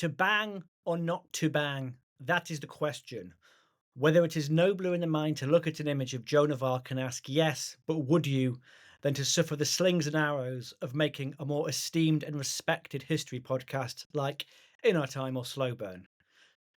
To bang or not to bang, that is the question. Whether it is nobler in the mind to look at an image of Joan of Arc and ask, yes, but would you, than to suffer the slings and arrows of making a more esteemed and respected history podcast like In Our Time or Slow Burn.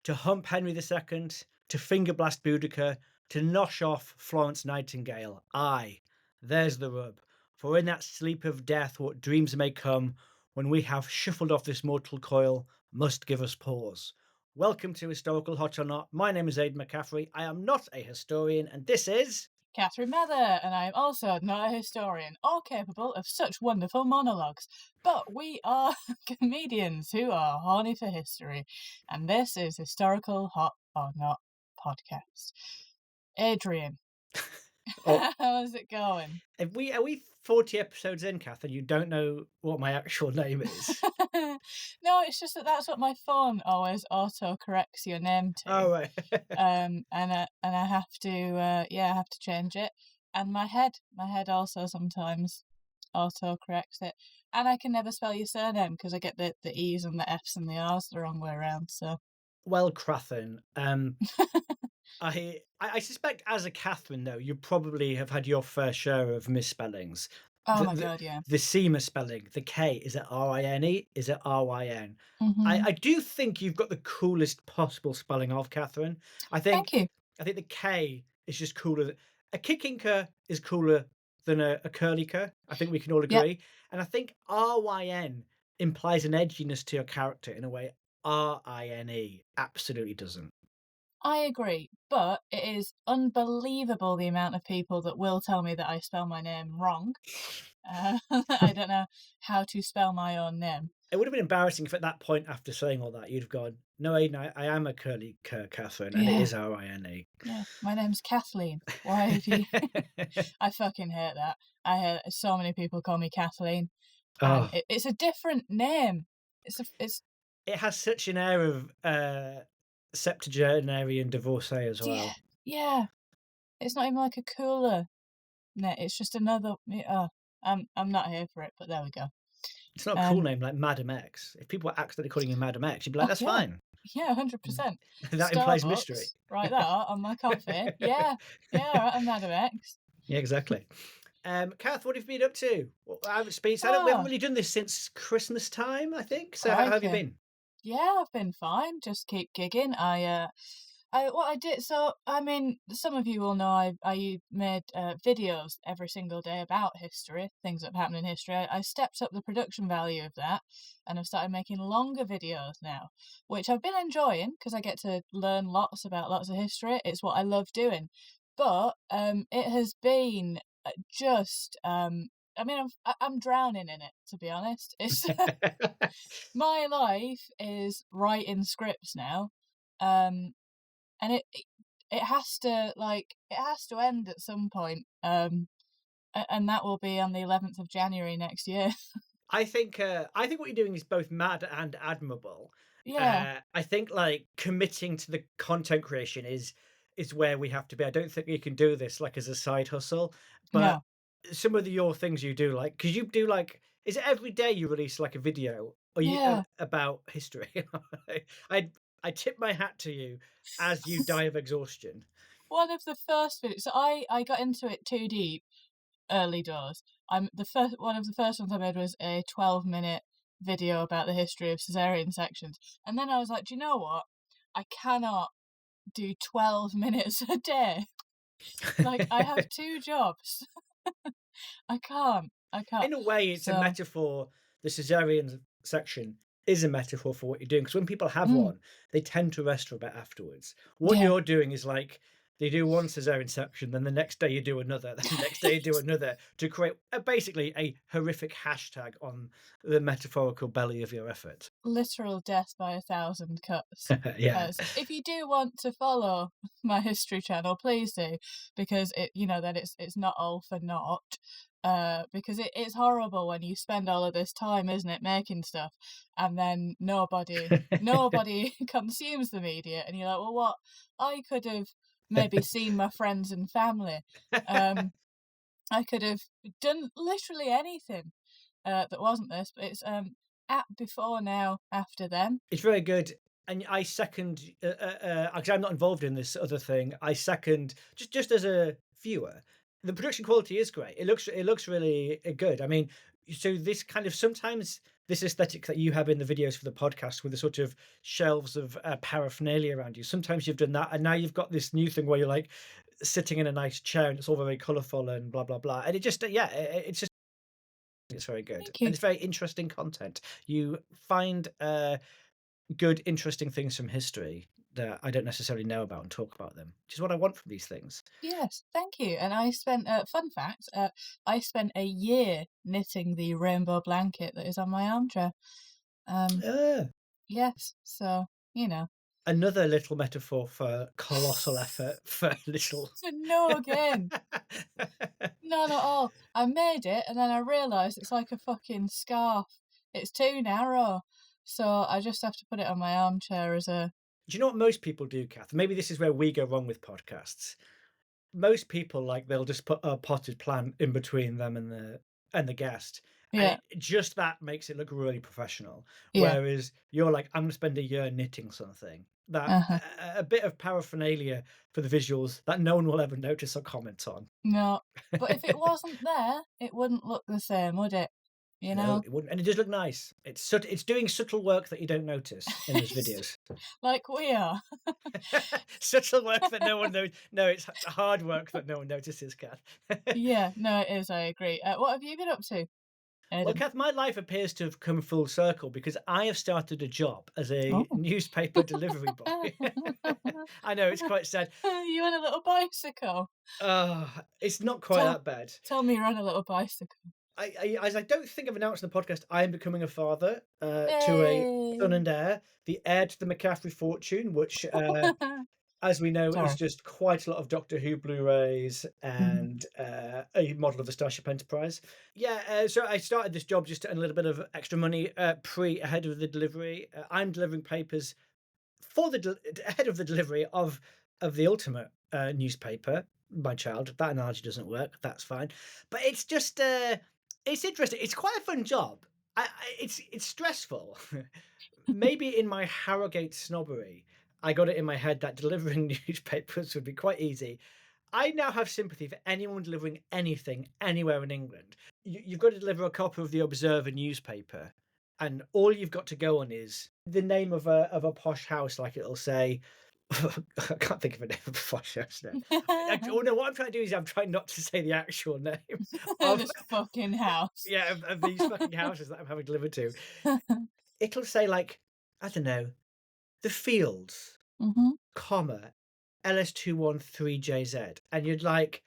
To hump Henry II, to finger blast Boudicca, to nosh off Florence Nightingale. Aye, there's the rub. For in that sleep of death, what dreams may come, when we have shuffled off this mortal coil, must give us pause. Welcome to Historical Hot or Not. My name is Aidan McCaffrey. I am not a historian, and this is Catherine Mather, and I am also not a historian or capable of such wonderful monologues. But we are comedians who are horny for history, and this is Historical Hot or Not podcast. Adrian, Oh, how's it going? are we 40 episodes in, Kath, and you don't know what my actual name is? No, it's just that's what my phone always auto corrects your name to. Oh, right. And I have to I have to change it. And my head also sometimes auto corrects it. And I can never spell your surname because I get the E's and the F's and the R's the wrong way around. So Well, Crathen, I suspect as a Catherine, though, you probably have had your fair share of misspellings. oh The my the, god, yeah. the C misspelling, the K, is it Rine? Is it Ryn? Mm-hmm. I do think you've got the coolest possible spelling of Catherine. I Thank think you. I think the K is just cooler. A kickinker is cooler than a curliker. I think we can all Yep, agree. And I think Ryn implies an edginess to your character in a way Rine absolutely doesn't. I agree. But it is unbelievable the amount of people that will tell me that I spell my name wrong. I don't know how to spell my own name. It would have been embarrassing if at that point, after saying all that, you'd have gone, "No, Aidan, I am a curly Catherine, and it Yeah, is Rine." yeah. My name's Kathleen. Why do you? I fucking hate that. I hear so many people call me Kathleen, and Oh, it's a different name. It's it has such an air of septuagenarian divorcee as yeah, well. yeah. It's not even like a cooler name. It's just another. Oh, I'm not here for it, but there we go. It's not a cool Um. name like Madam X. If people were accidentally calling you Madam X, you'd be like, Oh "That's yeah, fine." yeah, 100%. That implies mystery. Starbucks, write that out on my coffee. Yeah, yeah. Right, I'm Madam X. Yeah, exactly. Kath, what have you been up to? Well, I haven't been. So we haven't Oh, really done this since Christmas time, I think. So how have you crikey. been? Yeah, I've been fine. Just keep gigging. What I did. So, I mean, some of you will know I made videos every single day about history, things that have happened in history. I stepped up the production value of that, and I've started making longer videos now, which I've been enjoying because I get to learn lots about lots of history. It's what I love doing, but it has been just. I mean, I'm drowning in it, to be honest. It's my life is writing scripts now, um, and it has to it has to end at some point, and that will be on the 11th of January next year. I think what you're doing is both mad and admirable. Yeah, I think like committing to the content creation is where we have to be. I don't think you can do this like as a side hustle, but no, some of your things you do like because you do like is it every day you release like a video or you yeah. about history? I I tip my hat to you as you die of exhaustion. One of the first videos. So I got into it too deep early doors. I'm the first one of the first ones I made was a 12-minute video about the history of cesarean sections, and then I was like, do you know what? I cannot do 12 minutes a day. Like, I have two jobs. I can't. I can't. In a way, it's a So, metaphor. The cesarean section is a metaphor for what you're doing because when people have mm, one, they tend to rest for a bit afterwards. What yeah, you're doing is like they do one cesarean section, then the next day you do another, then the next day you do another to create basically a horrific hashtag on the metaphorical belly of your effort. literal death by 1,000 cuts. Yeah. So if you do want to follow my history channel, please do, because then it's not all for naught. Because it's horrible when you spend all of this time, isn't it, making stuff, and then nobody consumes the media, and you're like, well, what? I could have maybe seen my friends and family. Um, I could have done literally anything that wasn't this, but it's at before, now, after them. It's very good, and I second, 'cause I'm not involved in this other thing, I second just as a viewer, the production quality is great. It looks really, good. I mean, so this kind of sometimes this aesthetic that you have in the videos for the podcast with the sort of shelves of, paraphernalia around you, sometimes you've done that, and now you've got this new thing where you're, like, sitting in a nice chair, and it's all very colourful and blah, blah, blah, and it just, yeah, it's just it's very good, Thank and you. it's very interesting content. You find, good, interesting things from history that I don't necessarily know about and talk about them, which is what I want from these things. Yes, thank you, and I spent, fun fact, I spent a year knitting the rainbow blanket that is on my armchair. Um, Ah, yes, so, you know. another little metaphor for colossal effort for little. So no again. None at all. I made it, and then I realised it's like a fucking scarf. It's too narrow, so I just have to put it on my armchair as a Do you know what most people do, Kath? Maybe this is where we go wrong with podcasts. Most people, like, they'll just put a potted plant in between them and the guest, and yeah, it just that makes it look really professional. yeah, Whereas you're like, "I'm gonna spend a year knitting something." That uh-huh. a bit of paraphernalia for the visuals that no one will ever notice or comment on. No, but if it wasn't there, it wouldn't look the same, would it? You No, know? it wouldn't, and it does look nice. It's doing subtle work that you don't notice in those It's videos. like we are. Subtle work that no one knows. No, it's hard work that no one notices, Kath. Yeah, no, it is, I agree. What have you been up to, Well, Aidan? Kath, my life appears to have come full circle because I have started a job as a Oh. newspaper delivery boy. I know it's quite sad. You on a little bicycle? It's not quite Tell that bad. tell me you're on a little bicycle. As I don't think I've announced on the podcast, I am becoming a father to a son Yay! and heir, the heir to the McCaffrey fortune, which, as we know, is Sorry. just quite a lot of Doctor Who Blu-rays Mhm. and a model of the Starship Enterprise. Yeah, so I started this job just to earn a little bit of extra money ahead of the delivery. I'm delivering papers for ahead of the delivery of the ultimate newspaper. My child, that analogy doesn't work. That's fine, but it's just it's interesting. It's quite a fun job. It's stressful. Maybe in my Harrogate snobbery, I got it in my head that delivering newspapers would be quite easy. I now have sympathy for anyone delivering anything anywhere in England. You've got to deliver a copy of the Observer newspaper, and all you've got to go on is the name of a posh house, like it'll say. I can't think of a name of a posh house now. Oh no, what I'm trying to do is I'm trying not to say the actual name of This fucking house. yeah of these fucking houses that I'm having delivered to. It'll say like I don't know the Fields, Mhm. comma LS213JZ, and you'd like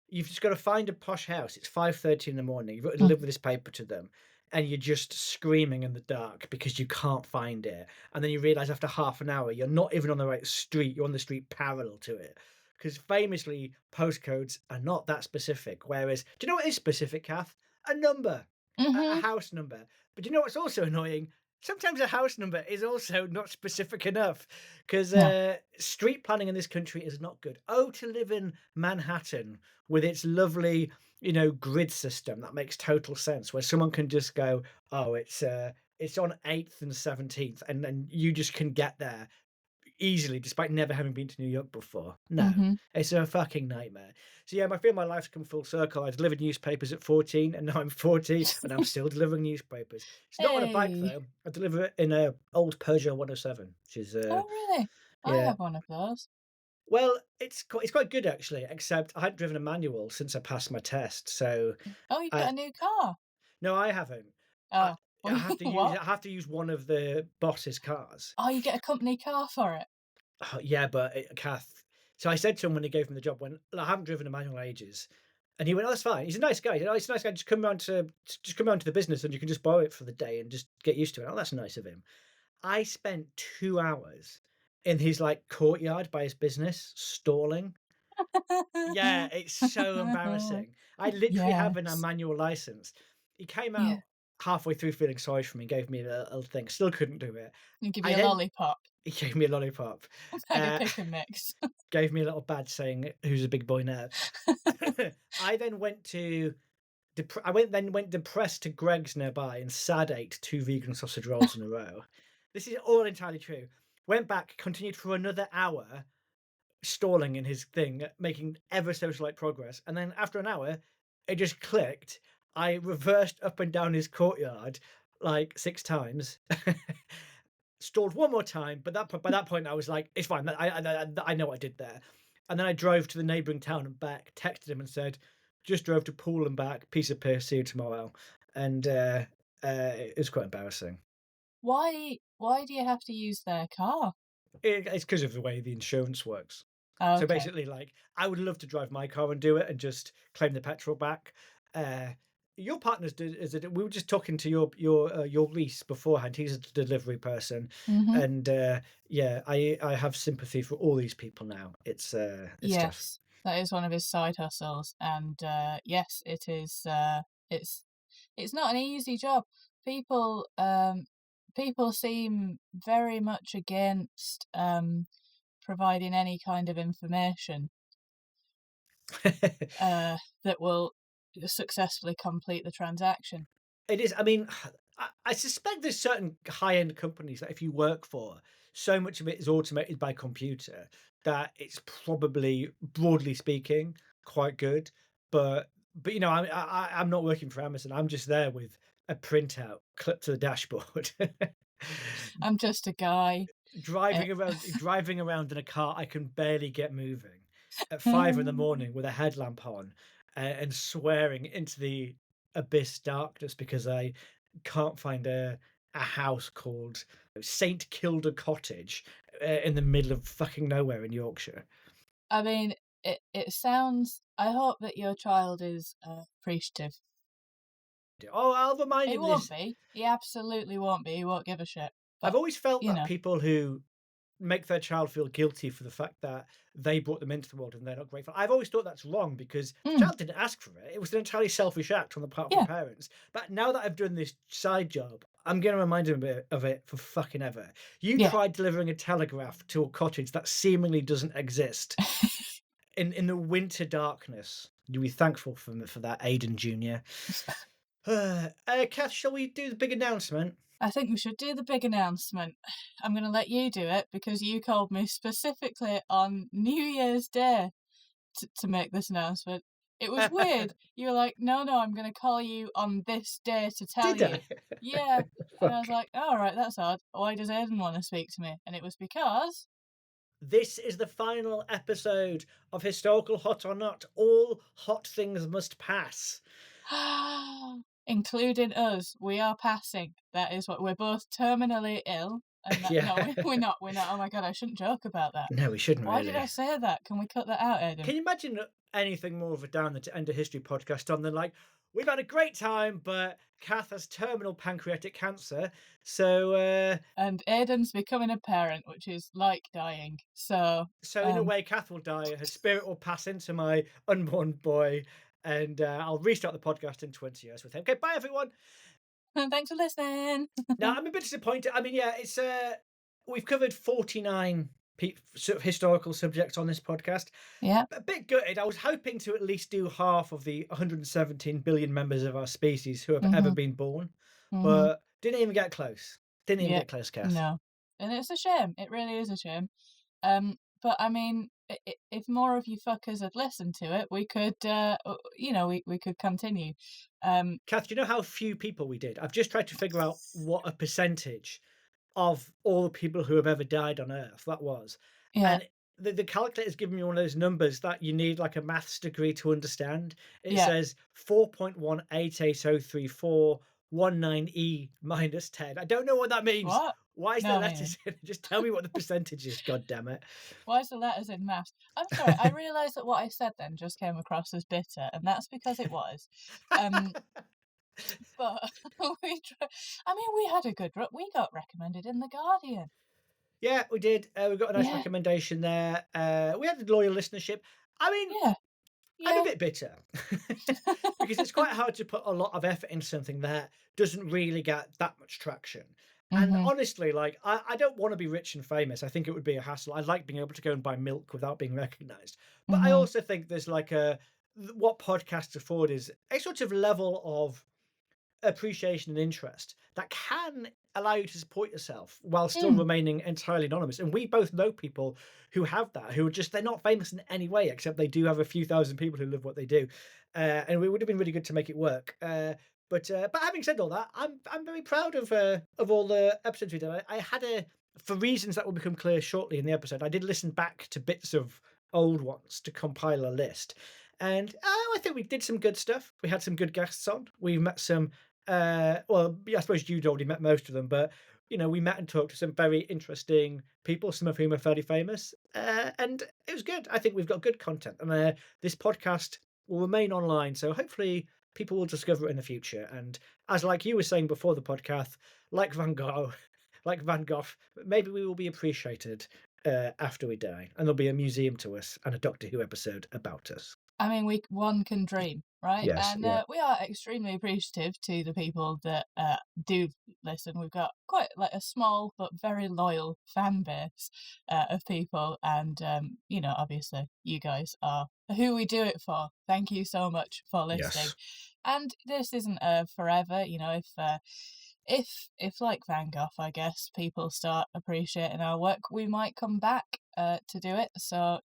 you've just got to find a posh house. It's 5:30 in the morning. You've got to Mm. deliver this paper to them, and you're just screaming in the dark because you can't find it. And then you realise after half an hour you're not even on the right street. You're on the street parallel to it. Because famously, postcodes are not that specific. Whereas, do you know what is specific, Kath? A number, a Mhm. house number. But do you know what's also annoying? Sometimes a house number is also not specific enough because No. street planning in this country is not good. Oh, to live in Manhattan with its lovely, grid system that makes total sense, where someone can just go, "Oh, it's on 8th and 17th," and then you just can get there easily despite never having been to New York before. No, Mhm. it's a fucking nightmare. So yeah, I feel my life's come full circle. I delivered newspapers at 14, and now I'm 40, and I'm still delivering newspapers. It's not on a bike Hey. though. I deliver it in a old Peugeot 107, which is Oh, really? I yeah. have one of those. Well, it's quite good actually, except I hadn't driven a manual since I passed my test. So, Oh, you've got uh, a new car? no, I haven't. I Oh, I well, have to use what? I have to use one of the boss's cars. Oh, you get a company car for it? Oh, yeah, but Kath. So I said to him when he gave me the job, when I haven't driven a manual in ages, and he went, "Oh, that's fine." He's a nice guy. "Oh, it's a nice guy. Just come round to the business, and you can just borrow it for the day and just get used to it." Oh, that's nice of him. I spent 2 hours in his like courtyard by his business stalling. Yeah, it's so embarrassing. I literally have a Yes. manual license. He came Yeah. out halfway through feeling sorry for me, gave me a little thing. Still couldn't do it. And give I you a then lollipop. he gave me a lollipop. Bag of Uh, pick and mix. gave me a little badge saying, "Who's a big boy now?" I then went to went depressed to Greg's nearby and sad ate 2 vegan sausage rolls in a row. This is all entirely true. Went back, continued for another hour, stalling in his thing, making ever so slight progress, and then after an hour, it just clicked. I reversed up and down his courtyard like 6 times, stalled one more time, but by that point, I was like, "It's fine. I know what I did there." And then I drove to the neighboring town and back, texted him and said, "Just drove to Poole and back. Piece of piss. See you tomorrow." And it was quite embarrassing. Why do you have to use their car? It's because of the way the insurance works. Oh, So okay. basically, like, I would love to drive my car and do it and just claim the petrol back. Uh, your partner's did is it? We were just talking to your lease beforehand. He's a delivery person, Mhm. and yeah, I have sympathy for all these people now. It's tough. Yes, that is one of his side hustles, and, yes, it's it's not an easy job. People, people seem very much against, providing any kind of information, that will successfully complete the transaction. It is. I mean, I suspect there's certain high-end companies that if you work for, so much of it is automated by computer that it's probably, broadly speaking, quite good. But you know, I'm not working for Amazon. I'm just there with a printout clipped to the dashboard. I'm just a guy, eh Driving around in a car I can barely get moving at 5 in the morning with a headlamp on, and swearing into the abyss darkness because I can't find a house called St Kilda Cottage, in the middle of fucking nowhere in Yorkshire. I mean, it sounds I hope that your child is, appreciative. Oh, I'll remind He him won't this. be. He absolutely won't be. He won't give a shit. I've But, always felt you that know. people who make their child feel guilty for the fact that they brought them into the world and they're not grateful. I've always thought that's wrong because the Mm, child didn't ask for it. It was an entirely selfish act on the part of the yeah, parents. But now that I've done this side job, I'm going to remind him of it for fucking ever. You yeah. tried delivering a telegraph to a cottage that seemingly doesn't exist in the winter darkness. You'll be thankful for that, Aidan Jr. Kath, shall we do the big announcement? I think we should do the big announcement. I'm gonna let you do it because you called me specifically on New Year's Day to make this announcement. It was weird. You were like, "No, no, I'm gonna call you on this day to tell Did you." I? Yeah, and I was Fuck. like, "Alright, that's odd. Why does Aidan wanna speak to me?" And it was because This is the final episode of Historical Hot or Not. All hot things must pass. including us, we are passing. That is what we're both terminally ill, and that no, Yeah. we're not. Oh my god, I shouldn't joke about that. No, we shouldn't Why did I really. say that? Can we cut that out, Can Aidan? you imagine anything more of a down the end of history podcast on than like, we've had a great time, but Kath has terminal pancreatic cancer. So, And Aidan's becoming a parent, which is like dying. So, so in a um, way, Kath will die. Her spirit will pass into my unborn boy, and I'll restart the podcast in 20 years with him. Okay, bye everyone. thanks for listening. Now, I'm a bit disappointed. I mean, yeah, it's we've covered 49 sort of historical subjects on this podcast. Yeah. A bit gutted. I was hoping to at least do half of the 117 billion members of our species who have ever Mhm. been born, Mhm. but didn't even get close. Didn't even Yeah. get close, Kath. No. And it's a shame. It really is a shame. But I mean, if more of you fuckers had listened to it, we could, we could continue. Um, Kath, do you know how few people we did? I've just tried to figure out what a percentage of all the people who have ever died on Earth that was. yeah, And the calculator's given me one of those numbers that you need like a maths degree to understand. It yeah. says 4.188034119e minus 10. I don't know what that means. What? Why is there No, me neither. letters in it? Just tell me what the percentage is, god damn it. Why is the letters in maths? I'm sorry, I realised that what I said then just came across as bitter, and that's because it was. Um, but I mean, we had a good we got recommended in The Guardian. Yeah, we did. We got a nice Yeah, recommendation there. We had a loyal listenership. I mean, yeah, I'm a yeah. bit bitter because it's quite hard to put a lot of effort into something that doesn't really get that much traction. And Mhm, honestly, like, I don't want to be rich and famous. I think it would be a hassle. I like being able to go and buy milk without being recognized. But I mhm. also think there's like what podcasts afford is a sort of level of appreciation and interest that can allow you to support yourself while still Mm. remaining entirely anonymous. And we both know people who have that, who are just, they're not famous in any way, except they do have a few thousand people who love what they do. And it would have been really good to make it work. But having said all that, I'm very proud of all the episodes we did. I had a for reasons that will become clear shortly in the episode. I did listen back to bits of old ones to compile a list, and I think we did some good stuff. We had some good guests on. We met some well, yeah, I suppose you'd already met most of them, but we met and talked to some very interesting people, some of whom are fairly famous, and it was good. I think we've got good content, and this podcast will remain online, so hopefully people will discover it in the future. And as like you were saying before the podcast, like Van Gogh, like Van Gogh, maybe we will be appreciated after we die, and there'll be a museum to us and a Doctor Who episode about us. I mean, one can dream, right? Yes, And yeah, we are extremely appreciative to the people that do listen. We've got quite like a small but very loyal fan base of people, and obviously, you guys are who we do it for. Thank you so much for listening. yes, And this isn't forever. If like Van Gogh, I guess people start appreciating our work, we might come back to do it. So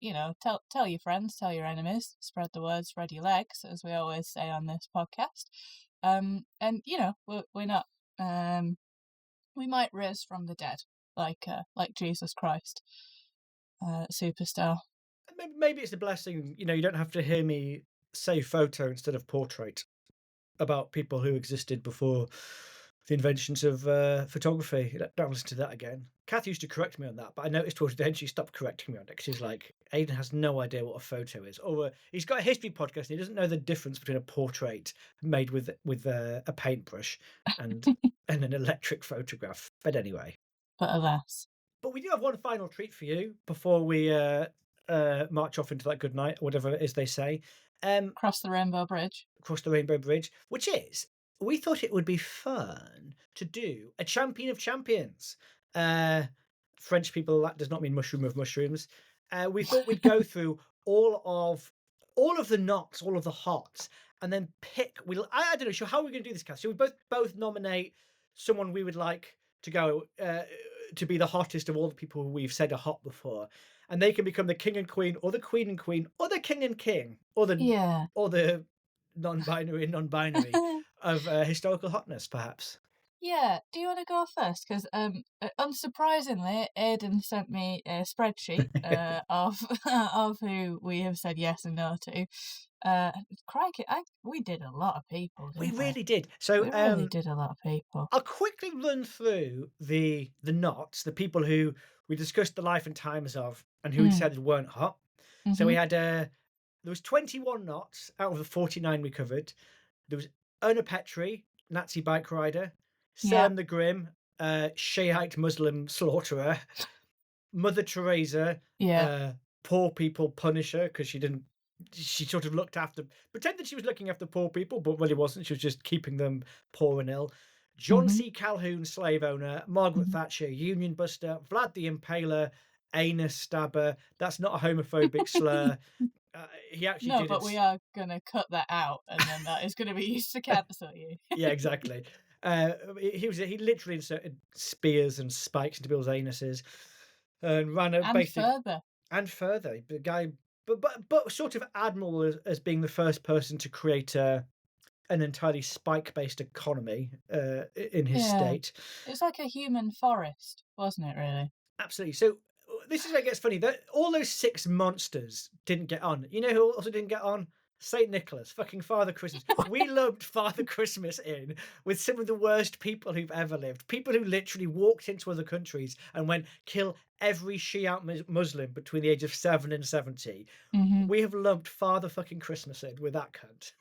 tell your friends, tell your enemies, spread the word, spread your legs, as we always say on this podcast. And we're not. We might rise from the dead, like Jesus Christ, superstar. maybe it's a blessing. You don't have to hear me say photo instead of portrait about people who existed before the inventions of photography. Don't listen to that again. Kath used to correct me on that, but I noticed towards the end she stopped correcting me on it because she's like, Aidan has no idea what a photo is. Or he's got a history podcast and he doesn't know the difference between a portrait made with a paintbrush and an electric photograph. But anyway, But alas, but we do have one final treat for you before we march off into that good night, or whatever it is they say. cross the rainbow bridge. Across the Rainbow Bridge, which is we thought it would be fun to do a champion of champions. Uh, French people, that does not mean mushroom of mushrooms. We thought we'd go through all of all of the knots, all of the hots, and then pick. I don't know. Sure, how are we going to do this, Cass? Should we both nominate someone we would like to go to be the hottest of all the people we've said are hot before, and they can become the king and queen, or the queen and queen, or the king and king, Yeah. or the non-binary of historical hotness, perhaps. Yeah, do you want to go first? Because unsurprisingly, Aidan sent me a spreadsheet of of who we have said yes and no to. Uh, Crikey, we did a lot of people, We didn't we? really did. So We really did a lot of people. I'll quickly run through the knots, the people who we discussed the life and times of, and who we Mm, decided weren't hot. So we mm-hmm. had there was 21 knots out of the 49 we covered. There was Una Petri, Nazi bike rider, Yeah, Selim the Grim, Shiite Muslim slaughterer, Mother Teresa, yeah. uh, poor people punisher because she sort of pretended she was looking after poor people, but really wasn't. She was just keeping them poor and ill. John Mm-hmm. C. Calhoun, slave owner, Margaret Mm-hmm. Thatcher, Union Buster, Vlad the Impaler, anus stabber. That's not a homophobic slur. He actually No, did but it. we are gonna cut that out, and then that is gonna be used to cancel you. Yeah, exactly. He literally inserted spears and spikes into people's anuses and ran a And basic further, and further. The guy, but sort of admirable as being the first person to create an entirely spike-based economy in his yeah, state. it's like a human forest, wasn't it? Really? Absolutely. So this is where it gets funny. That all those six monsters didn't get on. You know who also didn't get on? Saint Nicholas, fucking Father Christmas. We lumped Father Christmas in with some of the worst people who've ever lived. People who literally walked into other countries and went kill every Shiite Muslim between the age of 7 and 70. Mm-hmm. We have lumped Father fucking Christmas in with that cunt.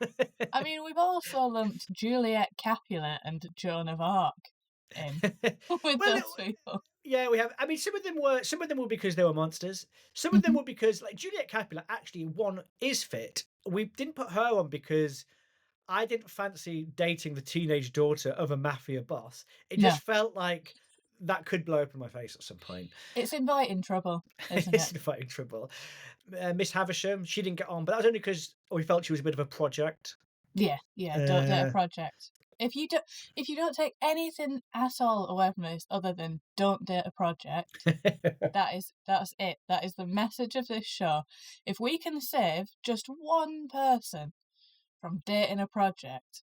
I mean, we've also lumped Juliet Capulet and Joan of Arc in with Well, those people. yeah, we have. I mean, some of them were because they were monsters. Some of them Mhm. were because, like, Juliet Capulet actually one is fit. We didn't put her on because I didn't fancy dating the teenage daughter of a mafia boss. It No, just felt like that could blow up in my face at some point. It's inviting trouble, isn't it? It's fighting trouble. Miss Havisham, she didn't get on, but that was only because we felt she was a bit of a project. Yeah, yeah, don't do a Uh, project. If you don't take anything at all away from this other than don't date a project, that's it. That is the message of this show. If we can save just one person from dating a project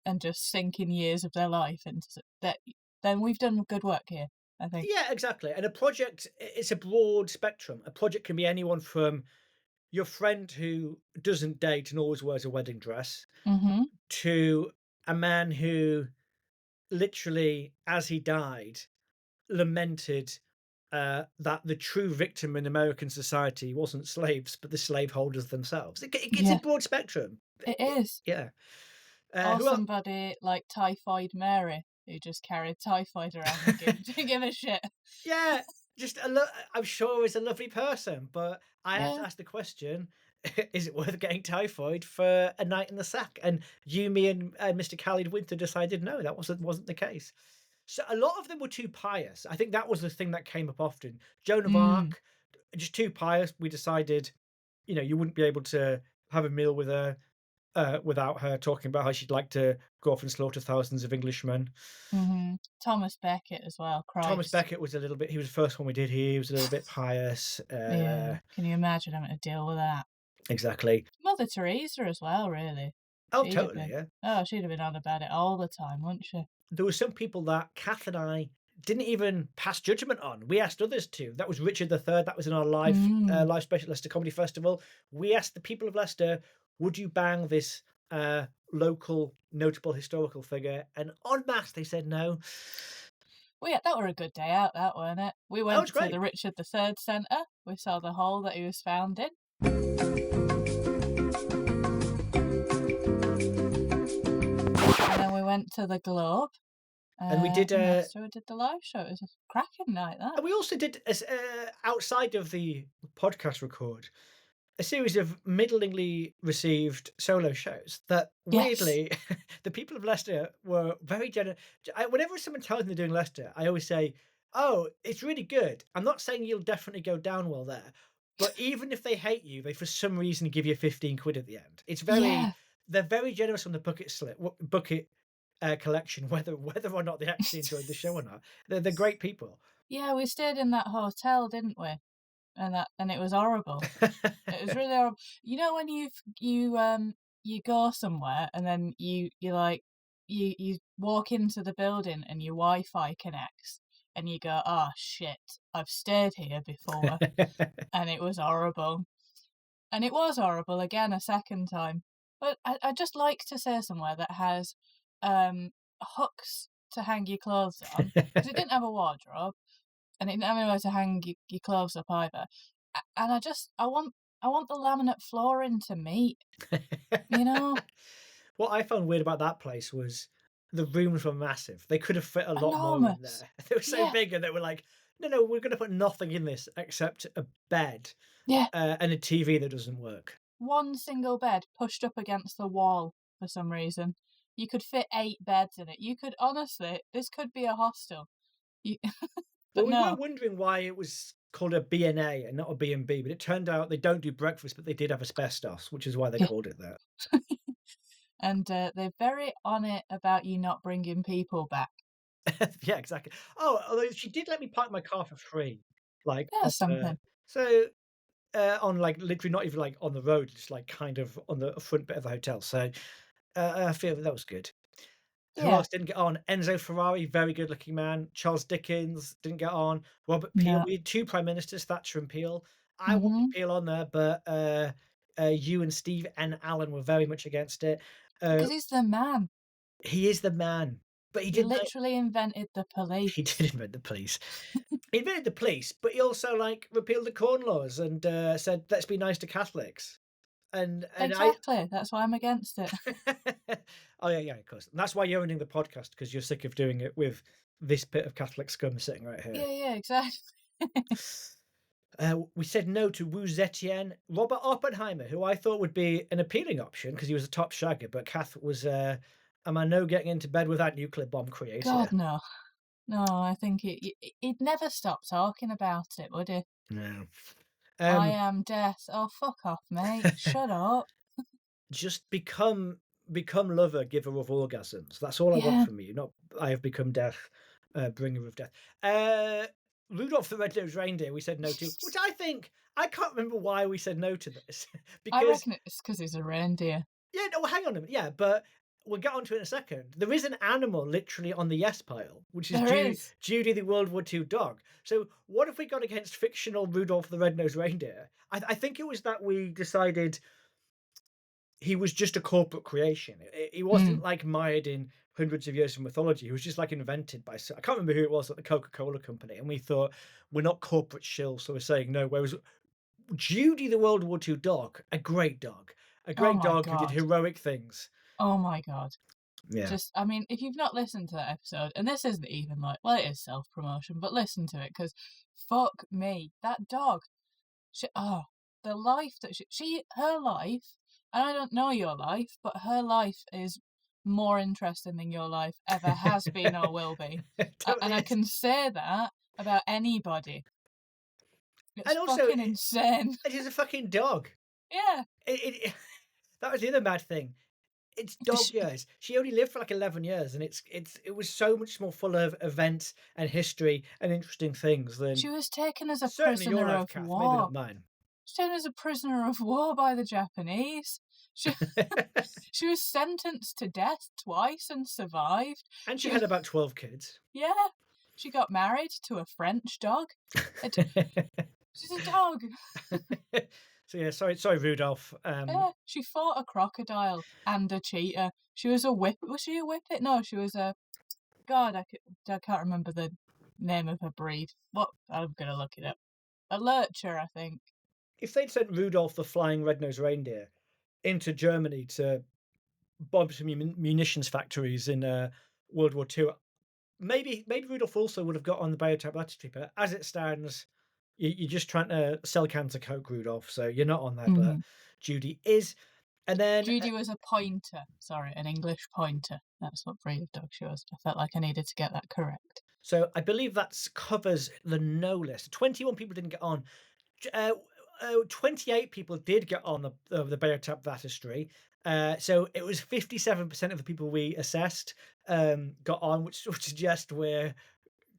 and just sinking years of their life into that, then we've done good work here, I think. yeah, exactly. And a project, it's a broad spectrum. A project can be anyone from your friend who doesn't date and always wears a wedding dress Mhm, to a man who literally, as he died, lamented that the true victim in American society wasn't slaves, but the slaveholders themselves. It's a yeah, broad spectrum. it is. Yeah. Or Who else? somebody like Typhoid Mary, who just carried typhoid around and didn't give a shit. Yeah, just I'm sure is a lovely person, but I have to Yeah. ask the question: Is it worth getting typhoid for a night in the sack? And you, me, and Mr. Khalid Winter decided no, that wasn't the case. So a lot of them were too pious. I think that was the thing that came up often. Joan of Mm, Arc, just too pious. We decided, you wouldn't be able to have a meal with her without her talking about how she'd like to go off and slaughter thousands of Englishmen. mhm. Thomas Becket as well, Thomas Christ. Becket was a little bit. He was the first one we did. He was a little bit pious. Yeah, can you imagine having to deal with that? Exactly. Mother Teresa as well, really. Oh, She'd have totally. been Yeah. she'd have been on about it all the time, wouldn't she? There were some people that Kath and I didn't even pass judgment on. We asked others to. That was Richard III. That was in our Mm. live special Leicester Comedy Festival. We asked the people of Leicester, "Would you bang this local notable historical figure?" And en masse, they said no. Well, yeah, that were a good day out, that weren't it? We That was went to the great. Richard III Centre. We saw the hole that he was found in. And then we went to the Globe, And we did in Leicester. We did the live show. It was a cracking night, that. and we also did as outside of the podcast record a series of middlingly received solo shows that Yes. weirdly the people of Leicester were very generous. Whenever someone tells me they're doing Leicester, I always say, "Oh, it's really good." I'm not saying you'll definitely go down well there, but even if they hate you, they for some reason give you 15 quid at the end. Yeah. They're very generous on the bucket collection, whether or not they actually enjoyed the show or not. They're great people. Yeah, we stayed in that hotel, didn't we? And it was horrible. It was really horrible. You know when you go somewhere and then like you walk into the building and your Wi-Fi connects and you go, "Oh shit, I've stayed here before," and it was horrible. And it was horrible again a second time. But I just like to stay somewhere that has hooks to hang your clothes on because it didn't have a wardrobe and it didn't have anywhere to hang your clothes up either. And I want the laminate flooring to meet, you know? What I found weird about that place was the rooms were massive. They could have fit a lot more in Enormous. there. They were so Yeah, big and they were like, "No, no, we're gonna put nothing in this except a bed, yeah. and a TV that doesn't work." One single bed pushed up against the wall for some reason. You could fit 8 beds in it. You could honestly, this could be a hostel. You Well, but we were no. wondering why it was called a B&A and not a B&B, but it turned out they don't do breakfast, but they did have asbestos, which is why they Yeah. called it that. And, they're very on it about you not bringing people back. Yeah, exactly. Oh, although she did let me park my car for free, like, That's something. so on, like, literally not even, like, on the road, just, like, kind of on the front bit of the hotel, so, I feel that was good. Who Yeah. else didn't get on? Enzo Ferrari, very good-looking man. Charles Dickens didn't get on. Robert Peel. No. We had 2 prime ministers, Thatcher and Peel. I wanted Mhm. Peel on there, but, you and Steve and Allen were very much against it. Uh, 'Cause he's the man. he is the man, but he He did literally invented the he police. did invent the police. He invented the police, but he also, like, repealed the Corn Laws and, said, "Let's be nice to Catholics." And I Exactly, that's why I'm against it. Oh, yeah, yeah, of course. And that's why you're owning the podcast because 'cause you're sick of doing it with this bit of Catholic scum sitting right here. Yeah, yeah, exactly. We said no to Wu Zetian. Robert Oppenheimer, who I thought would be an appealing option because he was a top shagger, but Kath was, "Am I no getting into bed with that nuclear bomb God, creator?" no. No, I think he'd never stop talking about it, would he? No. "I Um, am death." Oh, fuck off, mate. Shut up. just become lover, giver of orgasms. That's all I want Yeah, from you. Not I have become death, bringer of death. Uh, Rudolph the Red-Nosed Reindeer. We said no to, which I think I can't remember why we said no to this I because reckon it's 'cause he's a reindeer. yeah, no, hang on a minute, yeah, but we'll get onto it in a second. There is an animal literally on the yes pile, which is There is. Judy the World War II dog. So what if we got against fictional Rudolph the Red-Nosed Reindeer? I think it was that we decided he was just a corporate creation. He wasn't Mm. like mired in hundreds of years of mythology. He was just like invented by I can't remember who it was at the Coca-Cola company. And we thought we're not corporate shill, so we're saying no. Whereas Judy, the World War II dog, a Oh great my dog who did god. heroic things. Oh my god. Yeah. Just I mean, if you've not listened to that episode, and this isn't even like well, it is self-promotion, but listen to it because fuck me, that dog, she the life that her life, and I don't know your life, but her life is more interesting than your life ever has been or will be. It And totally I is. can say that about anybody. And It's also, fucking insane. it is a fucking dog. Yeah. That was the other mad thing. It's dog She, years. She only lived for like 11 years, and it was so much more full of events and history and interesting things than she was taken as a certainly your prisoner life, of Kath. Maybe war. not mine. She was taken as a prisoner of war by the Japanese. She she was sentenced to death twice and survived. And she She had was about 12 kids. yeah. She got married to a French dog. It she's a dog. So yeah, sorry, Rudolph. Yeah, she fought a crocodile and a cheetah. She was a whip was she a whippet? No, she was a God, I can't remember the name of her breed. What I'm gonna look it up. A lurcher, I think. If they'd sent Rudolph the Flying Red-Nosed Reindeer into Germany to bomb some munitions factories in World War II, maybe Rudolph also would have got on the Bayeux Tap-that-estry, but as it stands, you're just trying to sell cans of Coke, Rudolph, so you're not on there, but Mhm. Judy is. And then, Judy was a pointer. Sorry, an English pointer. That's what breed of dog she was. I felt like I needed to get that correct. so I believe that covers the no list. 21 people didn't get on. 28 people did get on the Bayeux Tap-that-estry. So it was 57% of the people we assessed got on, which would suggest we're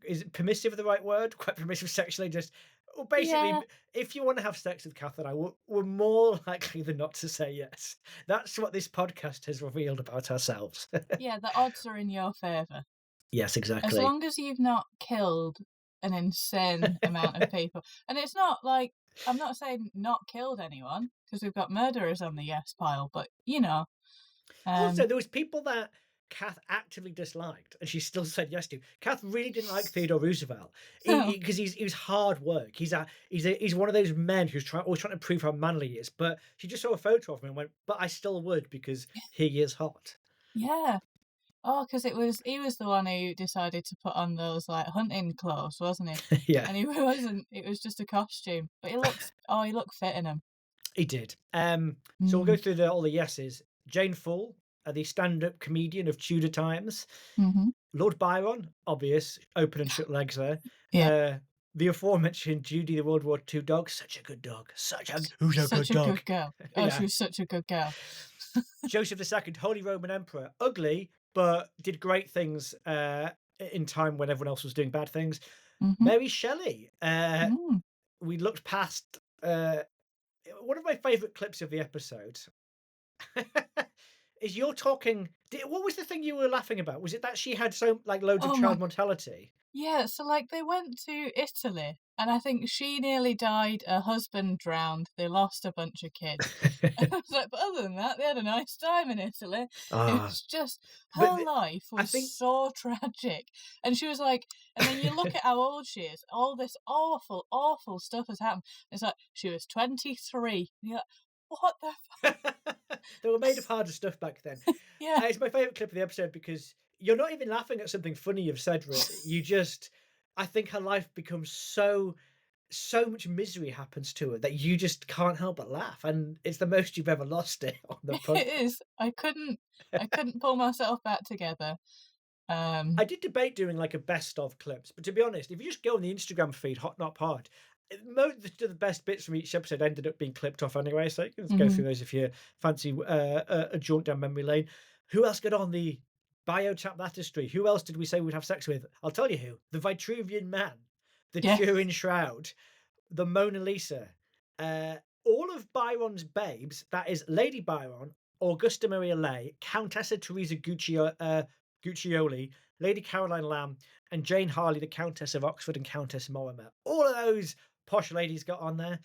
is it permissive the right word? Quite permissive sexually. Just well, basically, Yeah, if you want to have sex with Kath and I, we're more likely than not to say yes. That's what this podcast has revealed about ourselves. yeah, the odds are in your favour. Yes, As exactly. long as you've not killed an insane amount of people. And it's not like I'm not saying not killed anyone, because we've got murderers on the yes pile, but Also, um there was people that Kath actively disliked, and she still said yes to. Kath really didn't like Theodore Roosevelt because he was hard work. He's one of those men who's always trying to prove how manly he is. But she just saw a photo of him and went, "But I still would because he is hot." yeah. Oh, because he was the one who decided to put on those, like, hunting clothes, wasn't he? Yeah. And he wasn't it was just a costume, but he looked fit in 'em. He did. So we'll go Mm, through all the yeses. Jane Full, the stand-up comedian of Tudor times. mhm. Lord Byron, obvious, open and shut legs there. Yeah. Uh, the aforementioned Judy, the World War II dog, such a good dog. Who's a good Such a dog? good girl. Oh, she Yeah. was such a good girl. Joseph II, Holy Roman Emperor, ugly, but did great things in time when everyone else was doing bad things. Mhm. Mary Shelley, Mm. we looked past one of my favorite clips of the episode is you're talking. What was the thing you were laughing about? Was it that she had like loads of Oh my child mortality? Yeah, so, like, they went to Italy, and I think she nearly died, her husband drowned, they lost a bunch of kids. I was like, but other than that, they had a nice time in Italy. It Ah, was just but her life I was think so tragic, and she was like and then you look at how old she is, all this awful, awful stuff has happened. It's like, she was 23. And you're like, "What the they were made of harder stuff back then. Yeah. It's my favorite clip of the episode because you're not even laughing at something funny you've said. Really, I think her life becomes so much misery happens to her that you just can't help but laugh, and it's the most you've ever lost it on the It podcast. is. I couldn't pull myself back together. Um, I did debate doing like a best of clips, but to be honest, if you just go on the Instagram feed, Hotnotpod, most of the best bits from each episode ended up being clipped off anyway. So you can just go mhm. through those if you fancy a jaunt down memory lane. Who else got on the Bayeux Tap-that-estry? Who else did we say we'd have sex with? I'll tell you who: the Vitruvian Man, the Yeah, Turin Shroud, the Mona Lisa, uh, all of Byron's babes, that is Lady Byron, Augusta Maria Leigh, Countessa Teresa Guccioli, Lady Caroline Lamb, and Jane Harley, the Countess of Oxford and Countess Mortimer. All of those posh ladies got on there.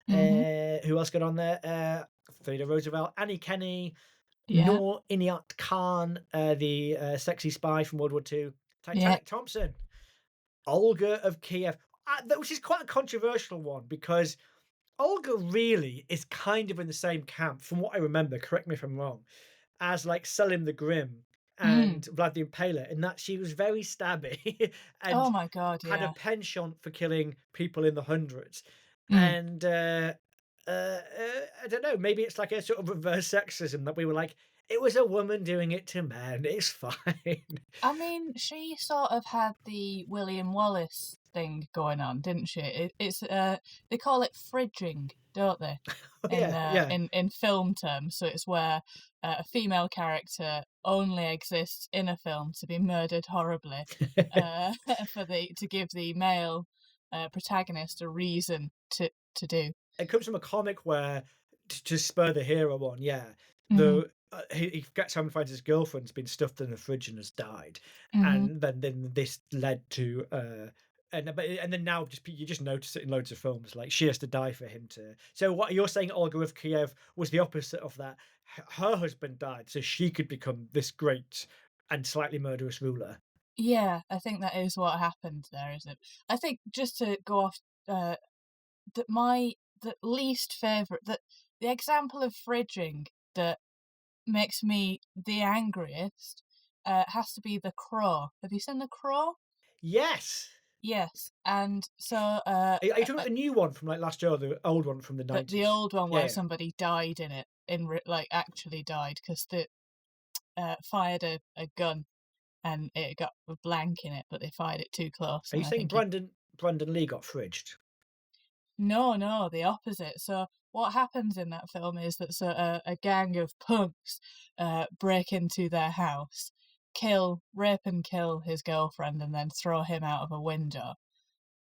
mhm. Who else got on there? Theodore Roosevelt, Annie Kenny, Yeah, Noor Inayat Khan, the sexy spy from World War II, yeah. Titanic Thompson, Olga of Kiev, which is quite a controversial one because Olga really is kind of in the same camp, from what I remember, correct me if I'm wrong, as like Selim the Grim Mm. and Vlad the Impaler, in that she was very stabby Oh and my god, had a yeah. penchant for killing people in the hundreds. Mm. And I don't know, maybe it's like a sort of reverse sexism that we were like, it was a woman doing it to men, it's fine. I mean, she sort of had the William Wallace thing going on, didn't she? They call it fridging, don't they? Yeah, yeah. In film terms, so it's where a female character only exists in a film to be murdered horribly, uh, for the to give the male protagonist a reason to do. It comes from a comic where to spur the hero on, yeah, Mhm, he gets home and finds his girlfriend's been stuffed in the fridge and has died, mhm. and then this led to and then now you just notice it in loads of films, like she has to die for him to. So what you're saying, Olga of Kiev was the opposite of that. Her husband died, so she could become this great and slightly murderous ruler. Yeah, I think that is what happened there, is it? I think just to go off, uh, that my the least favourite that the example of fridging that makes me the angriest, has to be The Crow. Have you seen The Crow? Yes. Yes, and so, Are you talking about the new one from like last year or the old one from the the 90s? old one Yeah, where yeah. somebody died in it, like, actually died 'cause they, fired a gun and it got a blank in it, but they fired it too close, Are you and I saying think he. Brandon Lee got fridged? No, no, the opposite. So what happens in that film is that a gang of punks break into their house, rape and kill his girlfriend, and then throw him out of a window.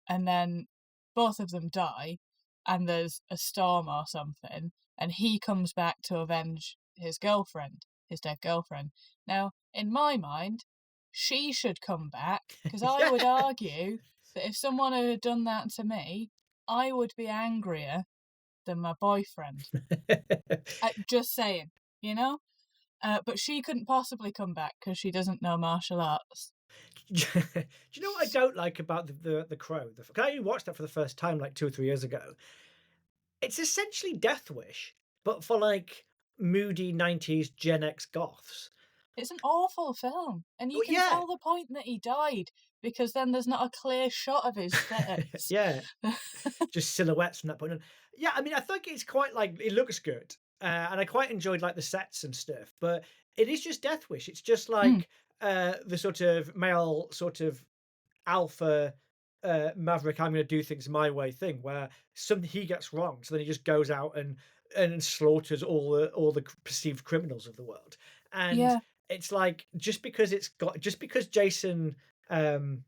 And then both of them die, and there's a storm or something, and he comes back to avenge his dead girlfriend. Now, in my mind, she should come back because I would Yeah. argue that if someone had done that to me, I would be angrier than my boyfriend. Just saying, you know? But she couldn't possibly come back because she doesn't know martial arts. Do you know what I don't like about the Crow? 'Cause I watched that for the first time like 2 or 3 years ago. It's essentially Death Wish, but for like moody 90s Gen X goths. It's an awful film, and you Well, can yeah. tell the point that he died because then there's not a clear shot of his face. Yeah, just silhouettes from that point on. Yeah, I mean, I think it's quite like it looks good, and I quite enjoyed like the sets and stuff, but it is just Death Wish. It's just Mm, like the sort of male sort of alpha maverick, I'm going to do things my way thing, where something he gets wrong, so then he just goes out and slaughters all the perceived criminals of the world. And yeah, it's like just because Jason um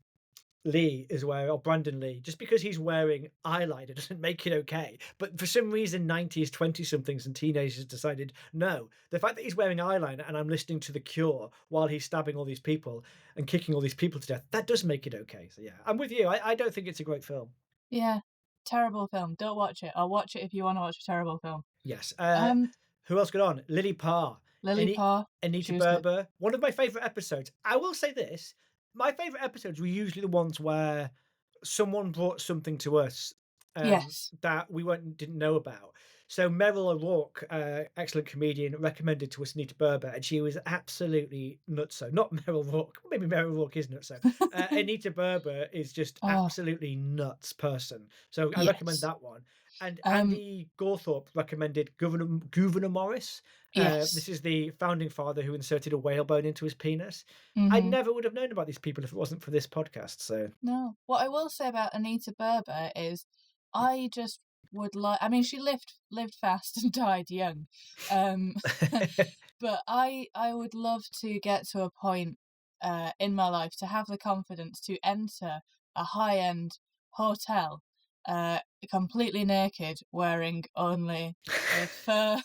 Lee is wearing, or Brandon Lee, just because he's wearing eyeliner doesn't make it okay. But for some reason, 90s 20 somethings and teenagers decided no. The fact that he's wearing eyeliner and I'm listening to The Cure while he's stabbing all these people and kicking all these people to death, that does make it okay. So yeah, I'm with you. I don't think it's a great film. yeah. Terrible film. Don't watch it. I'll watch it if you want to watch a terrible film. Yes. Um, Who else got on? Lily Parr, Lily Ani- Parr, Anita she was good. Berber. One of my favorite episodes. I will say this: my favorite episodes were usually the ones where someone brought something to us Yes. that we weren't didn't know about. So Meryl O'Rourke, excellent comedian, recommended to us Anita Berber, and she was absolutely nutso. Not Meryl O'Rourke, maybe Meryl O'Rourke is nutso. Anita Berber is just Oh, absolutely nuts person. So I recommend yes. that one. And Um, Andy Gawthorpe recommended Gouverneur Morris. This yes. is the founding father who inserted a whalebone into his penis. I Mhm. never would have known about these people if it wasn't for this podcast. So, No. What I will say about Anita Berber is I just would like, I mean, she lived fast and died young. Um, but I would love to get to a point in my life to have the confidence to enter a high-end hotel completely naked, wearing only a fur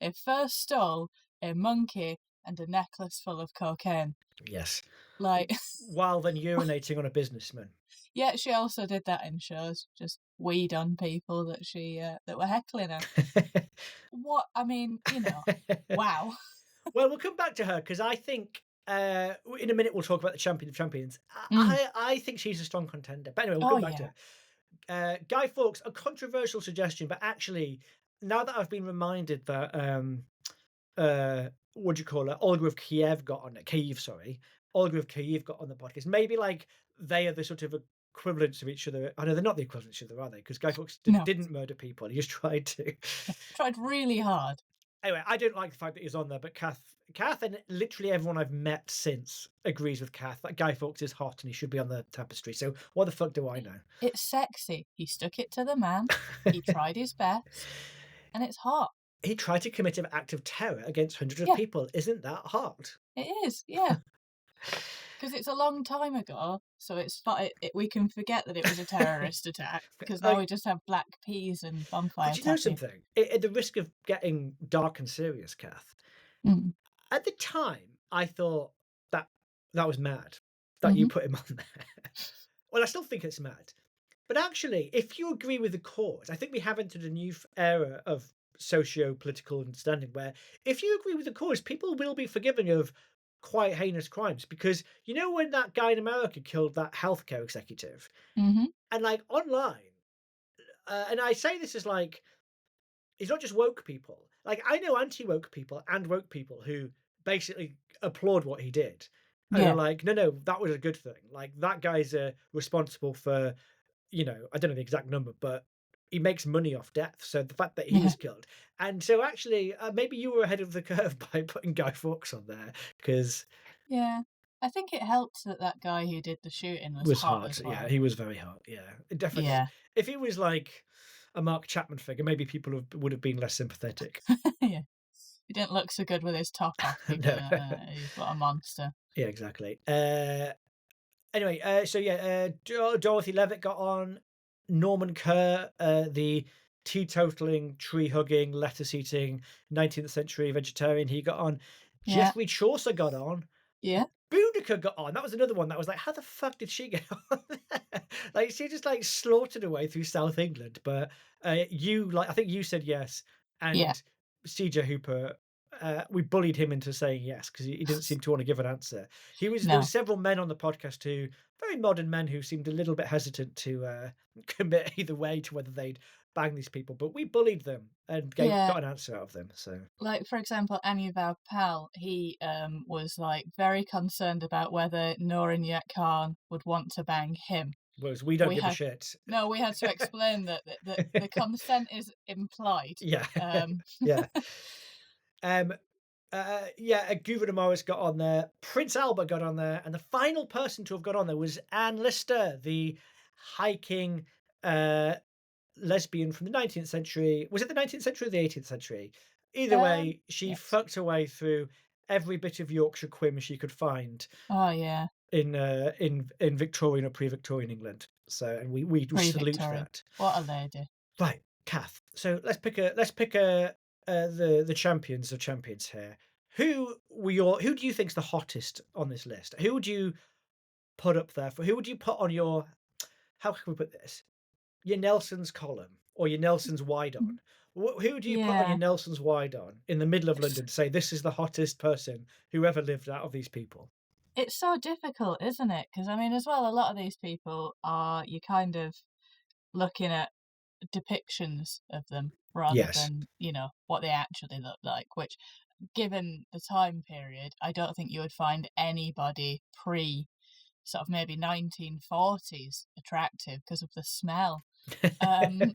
a fur stole, a monkey, and a necklace full of cocaine. yes. Like, While then urinating on a businessman. yeah, she also did that in shows, just weed on people that she that were heckling her. What I mean, wow. Well, we'll come back to her because I think in a minute we'll talk about the champion of champions. Mm. I think she's a strong contender. But anyway, we'll Oh come back to yeah. her. Guy Fawkes, a controversial suggestion, but actually, now that I've been reminded that what do you call it? Olga of Kiev got on it. Kyiv, sorry. Olga of Kyiv got on the podcast. Maybe like they are the sort of equivalents of each other. I know they're not the equivalents of each other, are they? Because Guy Fawkes No. didn't murder people. He just tried to. Tried really hard. Anyway, I don't like the fact that he's on there, but Kath, and literally everyone I've met since agrees with Kath that Guy Fawkes is hot and he should be on the tapestry. So what the fuck do I know? It's sexy. He stuck it to the man. He tried his best, and it's hot. He tried to commit an act of terror against hundreds of Yeah, people. Isn't that hot? it is. Yeah, because it's a long time ago, so it's we can forget that it was a terrorist attack because now we Like, just have black peas and bonfire but you know tapping. something? At the risk of getting dark and serious, Kath, Mm. at the time I thought that that was mad that you Hmm. put him on there. Well, I still think it's mad. But actually, if you agree with the cause, I think we have entered a new era of socio-political understanding where if you agree with the cause, people will be forgiving of quite heinous crimes. Because you know when that guy in America killed that healthcare executive, Hmm. and like online, and I say this as like it's not just woke people. Like I know anti-woke people and woke people who basically applaud what he did. And are Yeah, like, no, no, that was a good thing. Like that guy's responsible for, I don't know the exact number, but he makes money off death. So the fact that he yeah, was killed, and so actually, maybe you were ahead of the curve by putting Guy Fawkes on there because yeah. I think it helped that that guy who did the shooting was was hot hot. as Yeah, well. he was very hot. Yeah, definitely. Yeah, If he was like a Mark Chapman figure, maybe people would have been less sympathetic. yeah. He didn't look so good with his top off. No. He's but a monster. Yeah, exactly. Anyway, so yeah, Dorothy Levitt got on. Norman Kerr, the teetotaling, tree hugging, lettuce eating, 19th century vegetarian, he got on. Yeah, Geoffrey Chaucer got on. yeah, Boudica got on. That was another one that was like, how the fuck did she get on there? Like she just like slaughtered away through South England. But I think you said yes, yeah. and CJ Hooper. We bullied him into saying yes because he didn't seem to want to give an answer. There was No. several men on the podcast who very modern men who seemed a little bit hesitant to commit either way to whether they'd bang these people, but we bullied them and Yeah. got an answer out of them. So Like, for example, Anivav Pal, he was like very concerned about whether Norin Yet Khan would want to bang him. whereas we don't We give a had shit. no, we had to explain that the consent is implied. Yeah, Um, yeah. Um, yeah, Gouverneur Morris got on there. Prince Albert got on there, and the final person to have got on there was Anne Lister, the hiking uh, lesbian from the 19th century. Was it the 19th century or the 18th century? Either way, she yes. fucked her way through every bit of Yorkshire quim she could find Oh yeah, in Victorian or pre-Victorian England. So, and we salute pre-Victorian. that. What a lady. Right, Kath. So the champions of champions here. Who do you think's the hottest on this list? Who would you put up there for? Who would you put on your? How can we put this? Your Nelson's column or your Nelson's wide on? Who do you put on your Yeah. Nelson's wide on in the middle of London to say this is the hottest person who ever lived out of these people? It's so difficult, isn't it? Because I mean, as well, a lot of these people are you kind of looking at depictions of them rather Yes. than, what they actually look like, which, given the time period, I don't think you would find anybody pre sort of maybe 1940s attractive because of the smell. Um,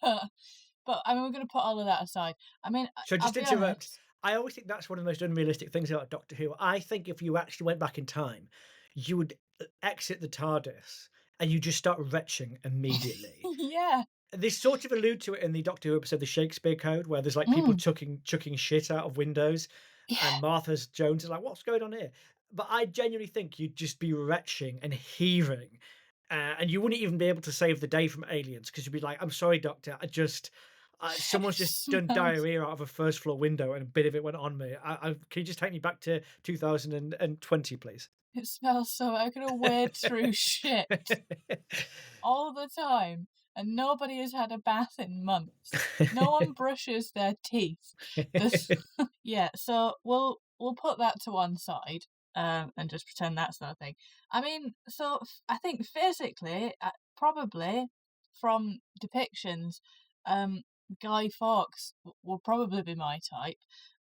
but I mean, we're gonna put all of that aside. I mean, So I'll just to be interrupt, honest. I always think that's one of the most unrealistic things about Doctor Who. I think if you actually went back in time, you would exit the TARDIS and you just start retching immediately. Yeah. They sort of allude to it in the Doctor Who episode, The Shakespeare Code, where there's like people Mm. chucking shit out of windows, Yeah. and Martha's Jones is like, "What's going on here?" But I genuinely think you'd just be retching and heaving, and you wouldn't even be able to save the day from aliens because you'd be like, "I'm sorry, Doctor, It someone's just done smells diarrhea out of a first floor window and a bit of it went on me. Can you just take me back to 2020, please?" it smells so I could wade through shit all the time, and nobody has had a bath in months. No one brushes their teeth. This yeah, so we'll put that to one side, and just pretend that's not a thing. I mean, so I think physically, probably from depictions, um, Guy Fawkes will probably be my type.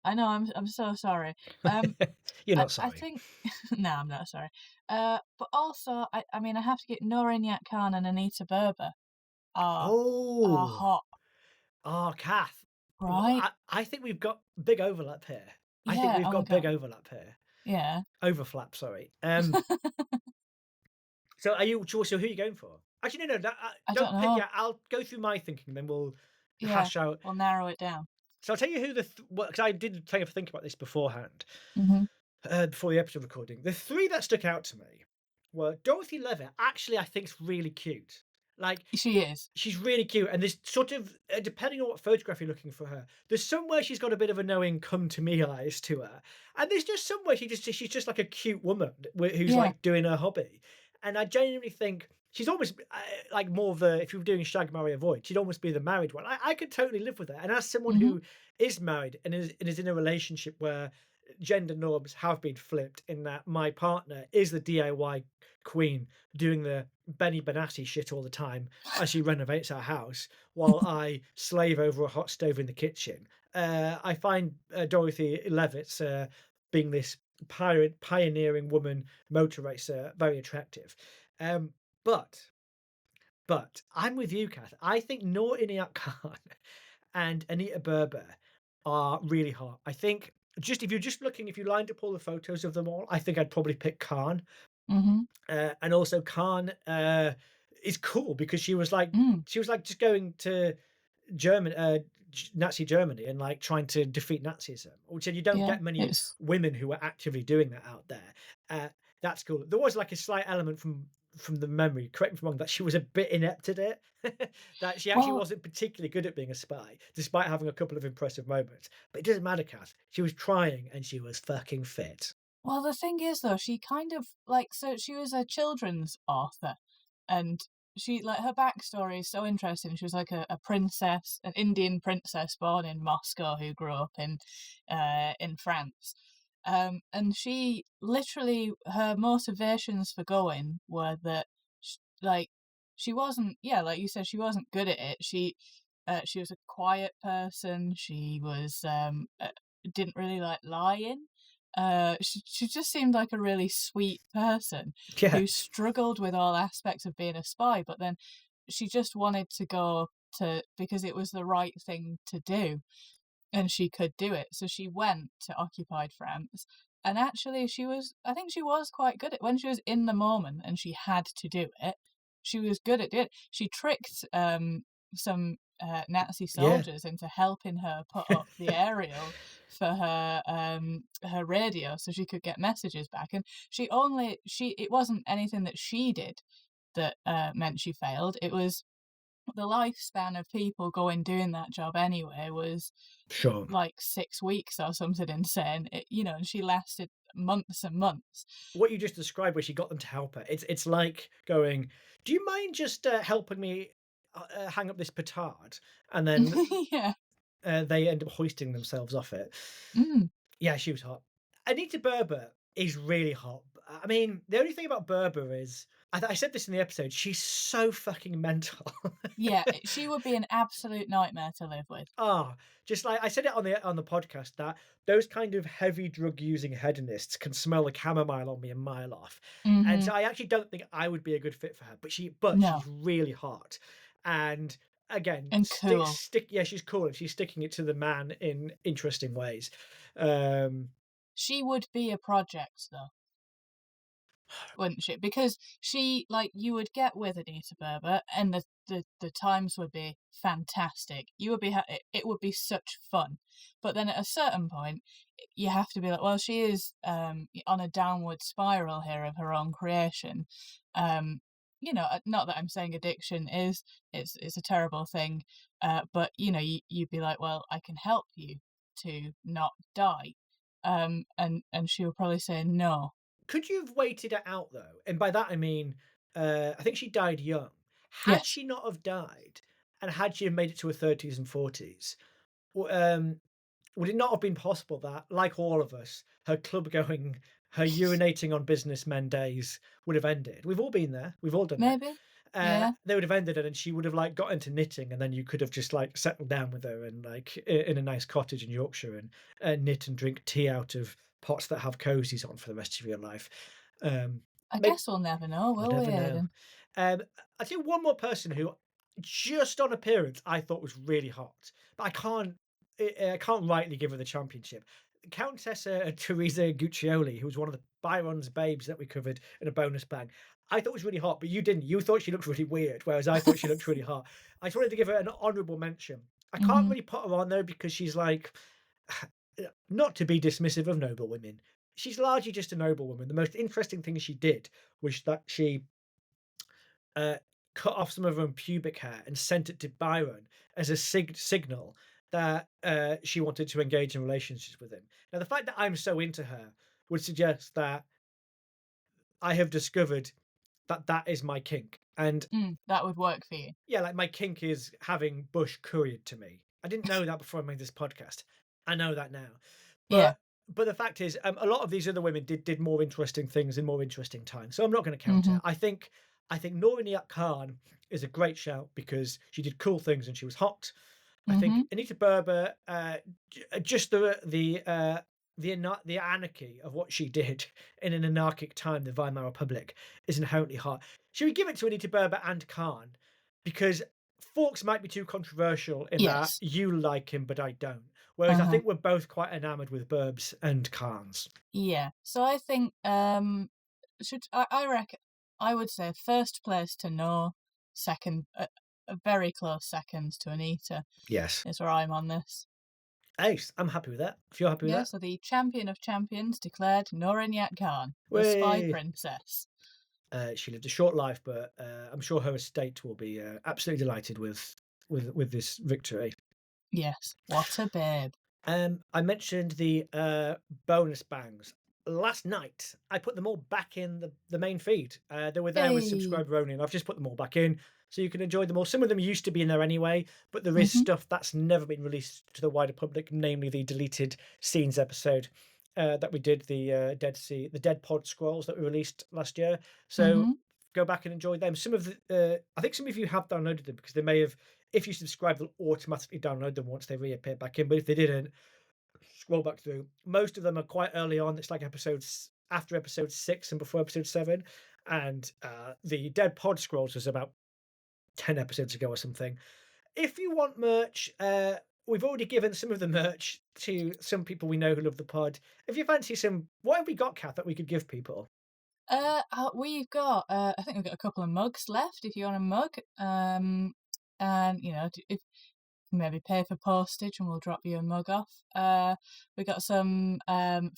I know, I'm so sorry. Um, You're not I sorry. think no, I'm not sorry. But also, I mean, I have to get Nora Khan and Anita Berber are Oh. hot, Kath. right? I think we've got big overlap here. I think Yeah. we've Oh my got big god. overlap here. Yeah. Overflap, sorry. So who are you going for? Actually, no, I don't don't pick know. yet. I'll go through my thinking, then we'll Yeah. hash out. We'll narrow it down. So I'll tell you who because I did think about this beforehand, Mhm. before the episode recording. The three that stuck out to me were Dorothy Levitt. Actually, I think's really cute. Like, She is. she's really cute, and there's sort of depending on what photograph you're looking for her, there's somewhere she's got a bit of a knowing come to me eyes to her, and there's just somewhere she's just like a cute woman who's Yeah. like doing her hobby, and I genuinely think she's almost like more of the if you were doing Shag Marry Avoid, she'd almost be the married one. I could totally live with her, and as someone Mhm. who is married and is in a relationship where gender norms have been flipped in that my partner is the DIY queen doing the Benny Benassi shit all the time as she renovates our house while I slave over a hot stove in the kitchen. I find Dorothy Levitt's being this pioneering woman motor racer very attractive. Um, but I'm with you, Kath. I think Noor Inayat Khan and Anita Berber are really hot. I think if you lined up all the photos of them all, I think I'd probably pick Khan. Mhm. And also Khan is cool because Mm. she was like just going to German Nazi Germany and like trying to defeat Nazism, which you don't Yeah. get many It's women who are actively doing that out there. That's cool. There was like a slight element from the memory, correct me if I'm wrong, that she was a bit inept at it. That she actually well, wasn't particularly good at being a spy, despite having a couple of impressive moments. But it doesn't matter, Kath. She was trying and she was fucking fit. the thing is though, she kind of so she was a children's author, and she like her backstory is so interesting. She was like a princess, an Indian princess born in Moscow who grew up in France. And she literally her motivations for going were that like she wasn't, yeah, like you said, she wasn't good at it. She was a quiet person. She was didn't really like lying. She just seemed like a really sweet person Yeah, who struggled with all aspects of being a spy, but then she just wanted to go to because it was the right thing to do and she could do it. So she went to occupied France. And actually I think she was quite good at when she was in the moment and she had to do it. She was good at it. She tricked some Nazi yeah. soldiers into helping her put up the aerial for her radio so she could get messages back. And she it wasn't anything that she did that meant she failed. It was the lifespan of people going doing that job anyway was Sure. like 6 weeks or something insane. And she lasted months and months. What you just described where she got them to help her, it's like going, "Do you mind just, helping me, hang up this petard?" And then, Yeah. they end up hoisting themselves off it. Mm. Yeah, she was hot. Anita Berber is really hot. I mean, the only thing about Berber is I said this in the episode, she's so fucking mental. Yeah, she would be an absolute nightmare to live with. Ah, just like I said it on the podcast that those kind of heavy drug using hedonists can smell the chamomile on me a mile off. And Mhm. so I actually don't think I would be a good fit for her, but No. she's really hot. and again, And cool. yeah, she's cool, and she's sticking it to the man in interesting ways. Um, She would be a project, though, wouldn't she? Because she like, you would get with Anita Berber, and the times would be fantastic. You would be it would be such fun. But then at a certain point, you have to be like, well, she is, on a downward spiral here of her own creation. Um, not that I'm saying addiction is it's a terrible thing, but, you'd be like, "Well, I can help you to not die." And she would probably say, "No." could you have waited it out though? And by that I mean, I think she died young. Had Yes. she not have died, and had she have made it to her 30s and 40s, would it not have been possible that, like all of us, her club going, her urinating on businessmen days would have ended? We've all been there. We've all done it. Maybe. Yeah. They would have ended it, and she would have like got into knitting, and then you could have just like settled down with her and like in a nice cottage in Yorkshire and knit and drink tea out of pots that have cozies on for the rest of your life. I Maybe guess we'll never know, we'll will we, never know. Aidan? Um, I think one more person who, just on appearance, I thought was really hot, but I can't rightly give her the championship. Countess Teresa Guccioli, who was one of the Byron's babes that we covered in a bonus bag, I thought was really hot, but you didn't. You thought she looked really weird, whereas I thought she looked really hot. I just wanted to give her an honourable mention. I can't Mhm. really put her on though because she's like, not to be dismissive of noble women. She's largely just a noble woman. The most interesting thing she did was that she uh, cut off some of her own pubic hair and sent it to Byron as a signal that she wanted to engage in relationships with him. Now, the fact that I'm so into her would suggest that I have discovered that that is my kink. And That would work for you. yeah, like my kink is having Bush couriered to me. I didn't know that before I made this podcast. I know that now. Yeah. But the fact is, a lot of these other women did more interesting things in more interesting times. So I'm not going to count Mhm. it. I think Noor Inayat Khan is a great shout because she did cool things and she was hot. I think Mhm. Anita Berber, just the anarchy of what she did in an anarchic time, the Weimar Republic, is inherently hot. Should we give it to Anita Berber and Khan? Because Fawkes might be too controversial in that Yes. you like him, but I don't. Whereas I Uh-huh. think we're both quite enamored with Burbs and Khans. Yeah. So I think, should I reckon I would say first place to No, second a very close second to Anita Yes. is where I'm on this. Ace, I'm happy with that. If you're happy with Yeah, that. so the champion of champions declared Norinyat Khan, the spy Way. princess. She lived a short life, but I'm sure her estate will be absolutely delighted with this victory. Yes, what a babe. I mentioned the bonus bangs. Last night, I put them all back in the main feed. They were there with Yay. subscriber only, and I've just put them all back in so you can enjoy them all. Some of them used to be in there anyway, but there is Mhm. stuff that's never been released to the wider public, namely the deleted scenes episode that we did, the Dead Pod scrolls that we released last year. So Mhm. go back and enjoy them. Some of I think some of you have downloaded them because they may have. If you subscribe, they'll automatically download them once they reappear back in. But if they didn't, scroll back through. Most of them are quite early on. It's like episodes after episode 6 and before episode 7. And the Dead Pod Scrolls was about 10 episodes ago or something. If you want merch, we've already given some of the merch to some people we know who love the pod. If you fancy some, what have we got, Kath, that we could give people? We've got, I think we've got a couple of mugs left if you want a mug. And if maybe pay for postage and we'll drop you a mug off. We got some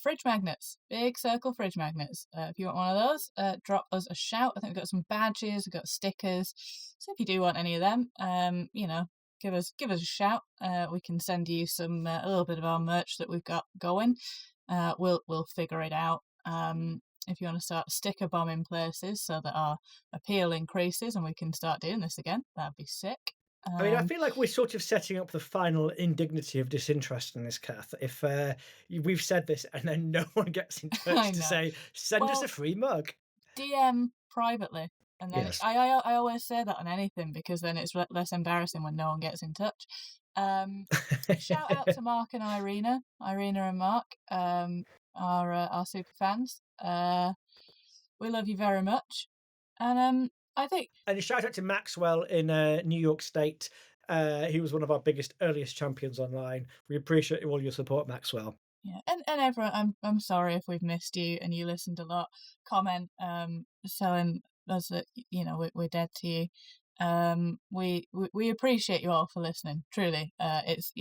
fridge magnets, big circle fridge magnets. If you want one of those, drop us a shout. I think we've got some badges, we've got stickers. So if you do want any of them, give us a shout. We can send you some a little bit of our merch that we've got going. We'll figure it out. If you want to start sticker bombing places so that our appeal increases and we can start doing this again, that'd be sick. I mean, I Um, feel like we're sort of setting up the final indignity of disinterest in this, Kath. If we've said this and then no one gets in I touch to know. say, send us a Well, free mug. DM privately, and then Yes. I always say that on anything because then it's less embarrassing when no one gets in touch. Um, Shout out to Mark and Irina and Mark, our super fans. We love you very much, and I think And a shout out to Maxwell in New York State. He was one of our biggest, earliest champions online. We appreciate all your support, Maxwell. yeah, and everyone, I'm sorry if we've missed you and you listened a lot. Comment, telling us that we're dead to you. We appreciate you all for listening. Truly, it's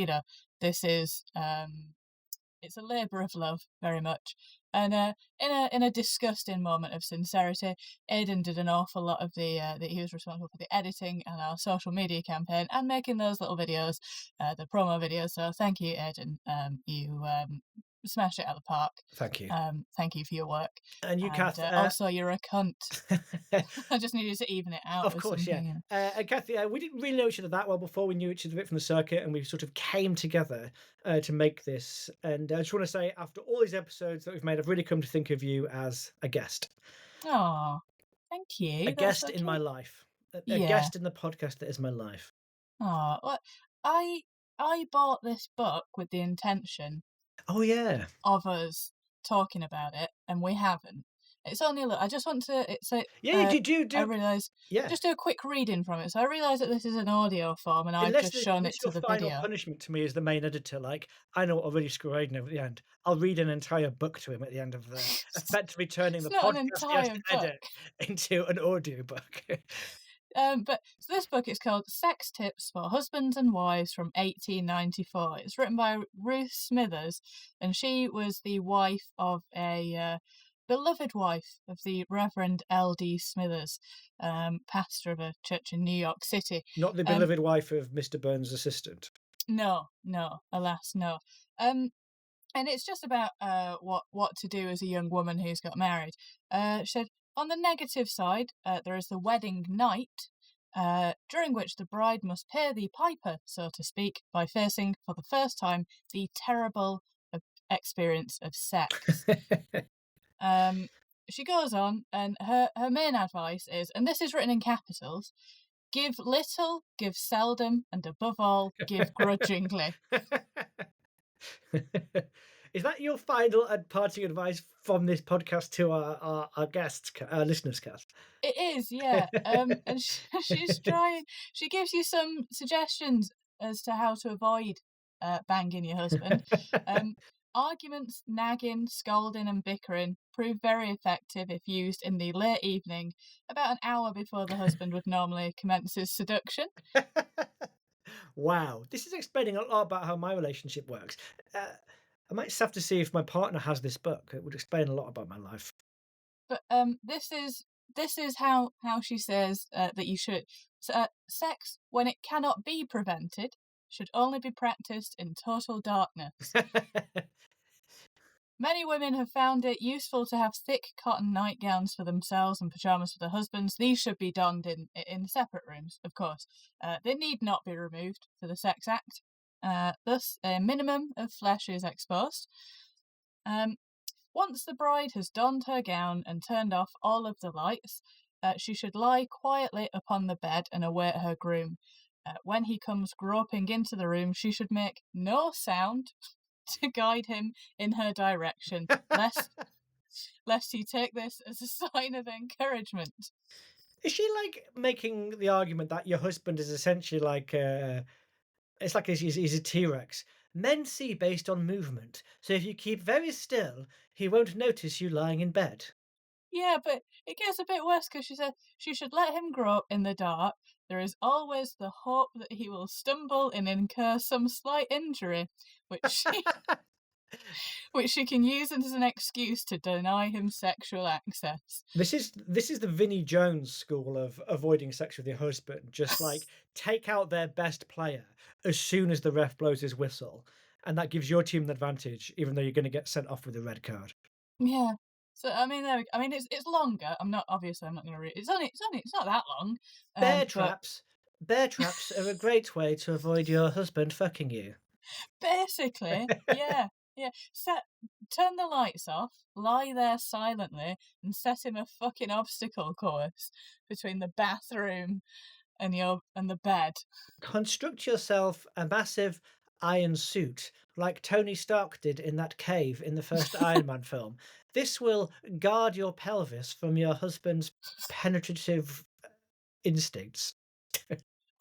this is it's a labour of love, very much. And in a disgusting moment of sincerity, Aidan did an awful lot of that he was responsible for the editing and our social media campaign and making those little videos, the promo videos. So thank you, Aidan. You smashed it out of the park. Thank you. Thank you for your work. And you, And Kath. also, you're a cunt. I just needed to even it out Of with course, yeah. something. And Kathy, we didn't really know each other that well before. We knew each other a bit from the circuit, and we sort of came together to make this. And I just want to say, after all these episodes that we've made, I've really come to think of you as Oh, thank a you. That's guest so in my cute. life, a Yeah. guest in the podcast that is my life. Oh, well, I I bought this book with the intention Oh yeah, of us talking about it, and we haven't. It's only a little. I just want to. It's a. yeah. You I do, realise. yeah. Just do a quick reading from it. So I realise that this is an audio form, and I've Unless just this, shown it unless to your the final video. punishment to me is the main editor, like I know what I'll really screw Aiden over at the end. I'll read an entire book to him at the end of the, effectively turning It's the not an podcast he has entire to book. edit into an audio book. But so this book is called Sex Tips for Husbands and Wives from 1894. It's written by Ruth Smithers, and she was the wife of a beloved wife of the Reverend L.D. Smithers, pastor of a church in New York City. Not the Um, beloved wife of Mr. Burns' assistant. no, no, alas, no. Um, and it's just about what to do as a young woman who's got married. She said, on the negative side, there is the wedding night, during which the bride must pay the piper, so to speak, by facing for the first time the terrible experience of sex. Um, she goes on, and her main advice is, and this is written in capitals: give little, give seldom, and above all, give grudgingly. Is that your final and parting advice from this podcast to our guests, our listeners, Kath? It is, yeah. And she's trying. She gives you some suggestions as to how to avoid banging your husband. Um, Arguments, nagging, scolding, and bickering prove very effective if used in the late evening, about an hour before the husband would normally commence his seduction. Wow, this is explaining a lot about how my relationship works. I might just have to see if my partner has this book. It would explain a lot about my life. But this is how she says that you should. Sex, when it cannot be prevented, should only be practiced in total darkness. Many women have found it useful to have thick cotton nightgowns for themselves and pajamas for their husbands. These should be donned in separate rooms, of course. They need not be removed for the sex act. Thus, a minimum of flesh is exposed. Um, Once the bride has donned her gown and turned off all of the lights, she should lie quietly upon the bed and await her groom. When he comes groping into the room, she should make no sound to guide him in her direction, lest he take this as a sign of encouragement. Is she like making the argument that your husband is essentially like it's like he's a T-Rex? Men see based on movement, so if you keep very still, he won't notice you lying in bed. Yeah, but it gets a bit worse because she said she should let him grope in the dark. There is always the hope that he will stumble and incur some slight injury, which she which she can use as an excuse to deny him sexual access. This is the Vinnie Jones school of avoiding sex with your husband. Just like take out their best player as soon as the ref blows his whistle, and that gives your team an advantage, even though you're going to get sent off with a red card. Yeah. So I mean, I mean, it's longer. I'm not going to read. It's not that long. Bear But traps. Bear traps are a great way to avoid your husband fucking you. basically, yeah, yeah. Turn the lights off, lie there silently, and set him a fucking obstacle course between the bathroom and the bed. Construct yourself a massive iron suit like Tony Stark did in that cave in the first Iron Man film. This will guard your pelvis from your husband's penetrative. instincts.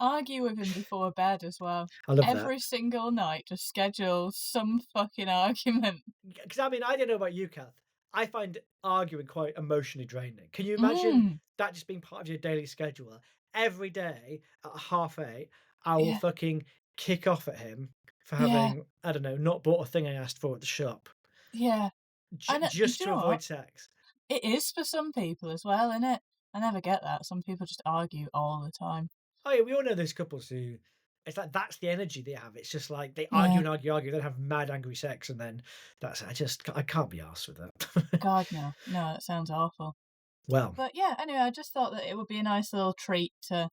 Argue with him before bed as well. I love that. Every single night, just schedule some fucking argument. Because I mean, I don't know about you, Kath. I find arguing quite emotionally draining. Can you imagine Mm, that just being part of your daily schedule? Every day at 8:30, I will yeah, fucking kick off at him for yeah, having, I don't know, not bought a thing I asked for at the shop yeah. And, do just you to know what? avoid sex. It is for some people as well, isn't it? I never get that. Some people just argue all the time. Oh, yeah, we all know those couples who it's like that's the energy they have. It's just like they argue Yeah. and argue, argue, then have mad angry sex, and then that's I can't be arsed with that. God, no. No, that sounds awful. Well, But yeah, anyway, I just thought that it would be a nice little treat to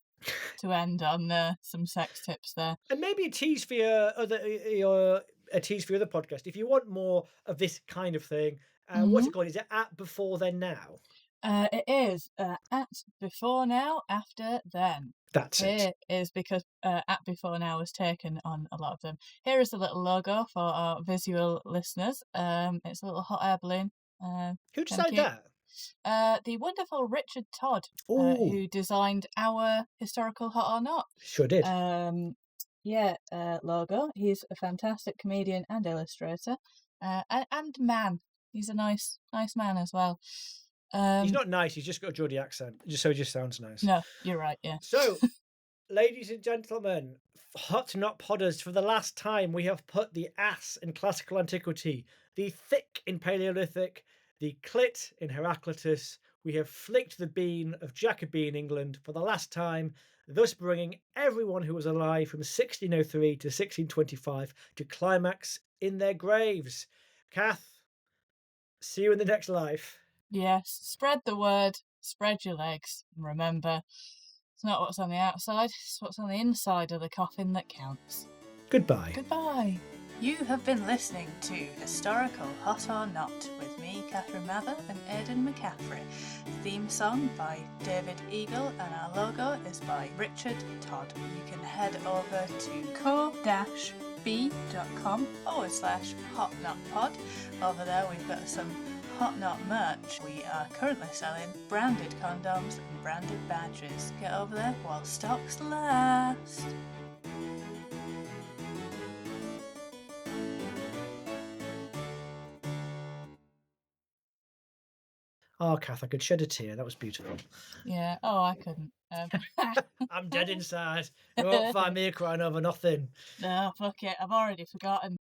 end on some sex tips there. and maybe a tease for your other podcast. If you want more of this kind of thing, what's it Mhm. called? Is it at Before Then Now? It is, at before now, after then. That's it. Here is because, at before now was taken on a lot of them. Here is the little logo for our visual listeners. It's a little hot air balloon, Who kinda designed cute. that? The wonderful Richard Todd, Oh, who designed our historical Hot or Not, sure did. um, yeah, logo. He's a fantastic comedian and illustrator, and man. He's a nice man as well. He's Um, not nice. He's just got a Geordie accent. Just so he just sounds nice. no, you're right, yeah. So, ladies and gentlemen, hot not podders, for the last time we have put the ass in classical antiquity, the thick in Paleolithic, the clit in Heraclitus. We have flicked the bean of Jacobean England for the last time, thus bringing everyone who was alive from 1603 to 1625 to climax in their graves. Kath, see you in the next life. Yes, spread the word, spread your legs, and remember, it's not what's on the outside, it's what's on the inside of the coffin that counts. Goodbye. Goodbye. You have been listening to Historical Hot or Not with me, Catherine Mather, and Aidan McCaffrey. Theme song by David Eagle, and our logo is by Richard Todd. You can head over to co-b.com/hotnotpod. Over there we've got some Hot Knot merch. We are currently selling branded condoms and branded badges. Get over there while stocks last. Oh, Kath, I could shed a tear. That was beautiful. Yeah, oh, I couldn't. I'm dead inside. You won't find me crying over nothing. No, fuck it, I've already forgotten.